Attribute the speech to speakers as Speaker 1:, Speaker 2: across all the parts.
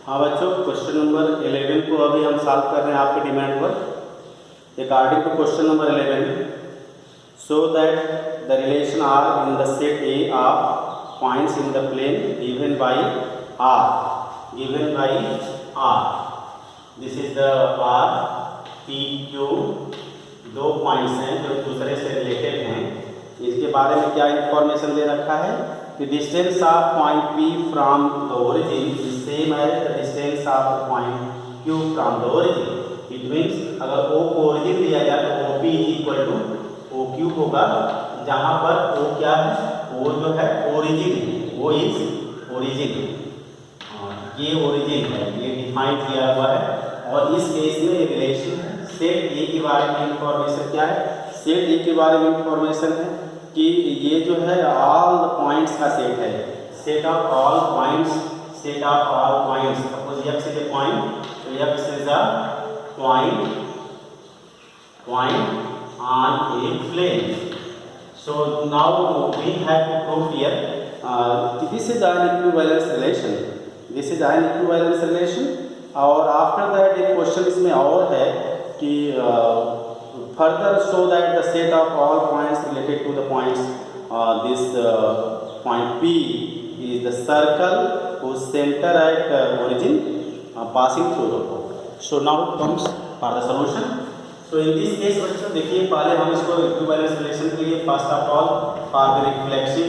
Speaker 1: हाँ बच्चों, question number 11 को अभी हम सॉल्व कर रहे हैं आपके डिमांड पर। According to question number 11, show that the relation R in the set A of points in the plane given by R. This is the R P Q, दो points हैं जो दूसरे से रिलेटेड हैं। इसके बारे में क्या इंफॉर्मेशन दे रखा है कि distance of point P from the origin is same as the distance of point Q from the origin. It means अगर ओ को ओरिजिन लिया जाए तो O P is equal to O Q होगा, जहाँ पर ओ क्या है, ओ जो है ओरिजिन है, वो इज ओरिजिन। ये ओरिजिन है, ये डिफाइन किया हुआ है। और इस केस में ये रिलेशन है। सेट ए के बारे में इंफॉर्मेशन क्या है? सेट ए के बारे में इंफॉर्मेशन है कि ये जो है ऑल पॉइंट्स का सेट है, set of all points, set of all points. Suppose x is a point, तो x is a point on a plane. So now we have to prove here this is an equivalence relation. This is an equivalence relation. और after that एक question इसमें और है कि further show that the set of all points related to the points this point P is the circle whose center at origin passing through the point. So now comes for the solution. तो in this case बच्चों देखिए, पहले हम इसको equivalence relation के लिए first of all for the reflexive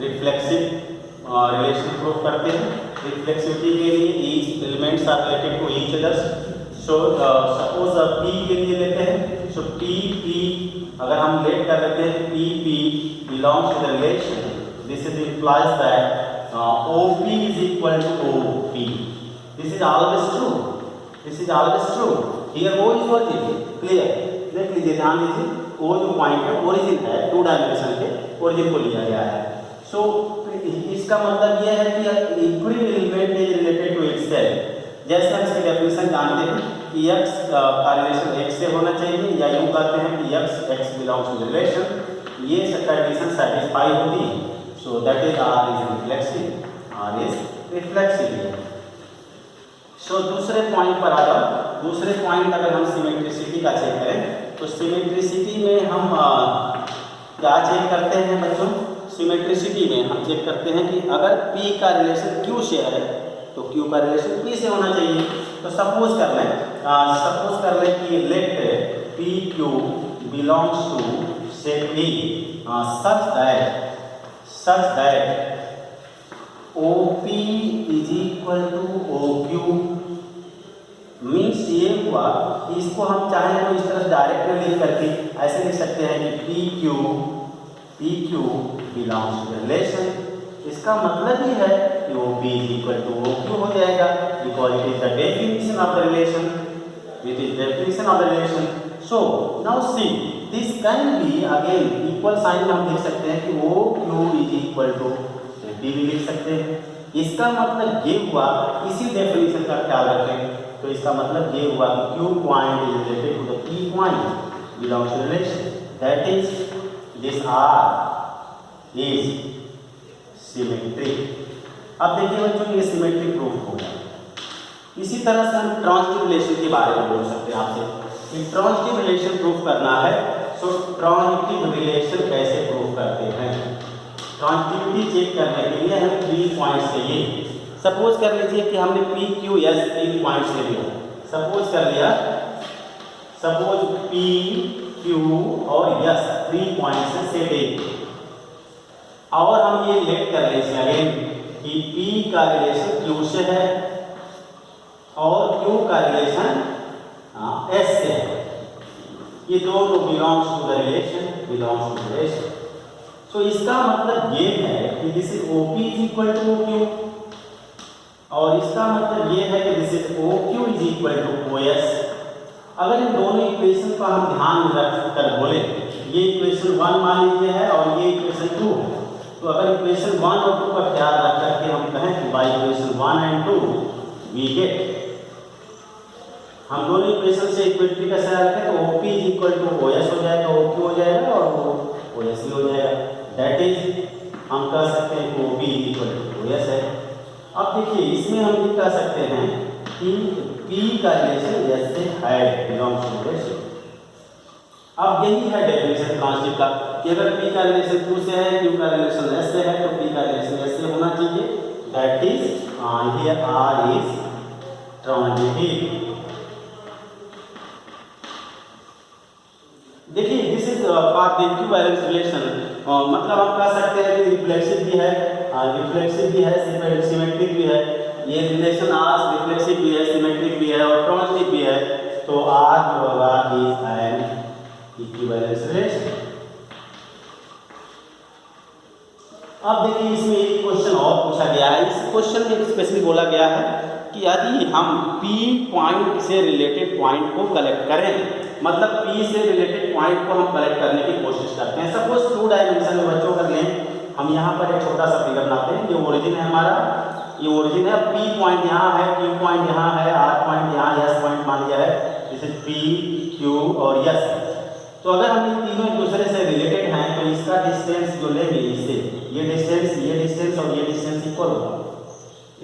Speaker 1: relation prove करते हैं। रिफ्लेक्सिविटी के लिए each elements are related to each others. So suppose P के लिए लेते हैं, सो पी अगर हम लेट कर लेते हैं P belongs to the relation, this is implies that O P is equal to O P. This is always true, this is always true. Here O is origin, clear? देख लीजिए, ध्यान दीजिए, ओ जो पॉइंट है origin है, to dimension के origin को लिया गया है। सो इसका मतलब यह है कि equal element is related to itself. जैसे हम इसकी डेफिनेशन जानते हैं कि x का रिलेशन x से होना चाहिए, या यूँ कहते हैं कि x बिलोंग्स टू रिलेशन, ये कंडीशन सेटिस्फाई होती है। So that is R is reflexive, R is reflexive. So दूसरे पॉइंट पर आ जाओ। दूसरे पॉइंट अगर हम सिमेट्रिसिटी का चेक करें तो सिमेट्रिसिटी में हम क्या चेक करते हैं बच्चों? सिमेट्रिसिटी में हम चेक करते हैं कि अगर P का रिलेशन Q से है तो Q का रिलेशन P से होना चाहिए। तो सपोज कर लें कि let P Q belongs to set E such that OP is equal to OQ। Means ये हुआ कि इसको हम चाहें तो इस तरह डायरेक्ट में लिख करके ऐसे लिख सकते हैं कि P Q belongs to relation. इसका मतलब ये है कि OP is equal to OQ हो जाएगा, because it is the definition of the relation, it is definition of the relation. So now see this can be again equal sign में हम लिख सकते हैं कि OQ इज इक्वल टू भी लिख सकते हैं। इसका मतलब ये हुआ, इसी डेफिनेशन का ख्याल रखें, तो इसका मतलब ये हुआ कि Q point is related to the P point belongs to relation, that is this R is symmetric. अब देखिए बच्चों, ये सिमेट्रिक प्रूफ हो गया। इसी तरह से हम ट्रांजिटिव रिलेशन के बारे में बोल सकते हैं आपसे कि ट्रांजिटिव रिलेशन प्रूफ करना है। सो ट्रांजिटिव रिलेशन कैसे प्रूफ करते हैं? ट्रांजिटिविटी चेक करने के लिए हमें 3 पॉइंट्स चाहिए। सपोज कर लीजिए कि हमने पी क्यू एस 3 पॉइंट्स ले लिया। सपोज कर लिया, सपोज पी क्यू और एस 3 पॉइंट्स है सेट ए, और हम ये लेट कर लीजिए अगेन कि पी का रिलेशन क्यू से है और क्यू का रिलेशन एस से है। ये दोनों belongs to the relation. So इसका मतलब ये है कि this is OP is equal to OQ, और इसका मतलब ये है कि this is OQ is equal to OS। अगर इन दोनों इक्वेशन का हम ध्यान में रख कर बोले, ये इक्वेशन 1 मान लीजिए है और ये इक्वेशन 2 है, तो अगर इक्वेशन 1 और 2 का ख्याल रख करके हम कहें कि by equation 1 and 2 we get, हम दोनों इक्वेशन से इक्वलिटी का ख्याल रखें तो OP is equal to OS हो जाएगा, OQ हो जाएगा और OS भी हो जाएगा। दैट इज हम कह सकते हैं कि OP is equal to OS है। अब देखिए इसमें हम ये कह सकते हैं कि P का रिलेशन S से है, बिलोंग्स टू S। अब यही है डेफिनेशन ट्रांजिटिव का कि अगर P का रिलेशन Q से है, Q का रिलेशन S से है, तो P का रिलेशन S से होना चाहिए। That is here R is transitive. देखिए this is part equivalence relation, मतलब हम कह सकते हैं कि रिफ्लेक्सिव भी है, सिमेट्रिक भी है। ये रिलेशन आर रिफ्लेक्सिव भी है, सिमेट्रिक भी है और ट्रांजिटिव भी है। तो आर जो होगा इज एन इक्विवेलेंस रिलेशन। अब देखिए इसमें एक क्वेश्चन और पूछा गया है। इस क्वेश्चन में स्पेशली बोला गया है कि यदि हम P पॉइंट से रिलेटेड पॉइंट को कलेक्ट करें, मतलब P से रिलेटेड पॉइंट को हम कलेक्ट करने की कोशिश करते हैं। सपोज 2 डायमेंशन में बच्चों कर लें, हम यहाँ पर एक छोटा सा फिगर बनाते हैं। ये ओरिजिन है हमारा, ये ओरिजिन है। P पॉइंट यहाँ है, Q पॉइंट यहाँ है, R पॉइंट यहाँ, S पॉइंट मान लिया है। जैसे P, Q और S। तो अगर हम ये तीनों एक दूसरे से रिलेटेड हैं तो इसका डिस्टेंस जो लेंगे इससे, ये डिस्टेंस और ये डिस्टेंस इक्वल होगा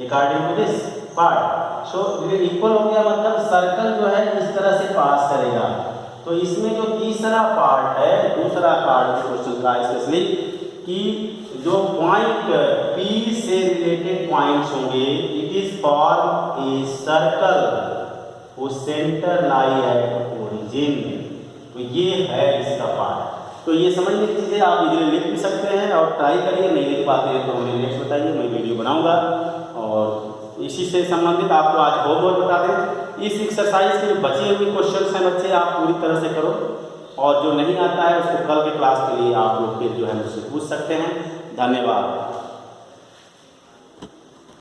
Speaker 1: according to this part. So equal हो गया, मतलब सर्कल जो है इस तरह से पास करेगा। तो इसमें जो तीसरा पार्ट है, दूसरा पार्ट क्वेश्चन का स्पेशली कि जो पॉइंट P से रिलेटेड पॉइंट्स होंगे, it is for a circle whose centre lie at origin. तो ये है इसका पार्ट। तो ये समझने की चीज़ें आप इजीली लिख भी सकते हैं और ट्राई करिए। नहीं लिख पाते हैं तो हमें नेक्स्ट बताइए, मैं वीडियो बनाऊंगा। और इसी से संबंधित आपको आज होमवर्क बता दें, इस एक्सरसाइज के जो बचे हुए क्वेश्चंस हैं बच्चे आप पूरी तरह से करो, और जो नहीं आता है उसको कल के क्लास के लिए आप लोग फिर जो है मुझसे पूछ सकते हैं। धन्यवाद।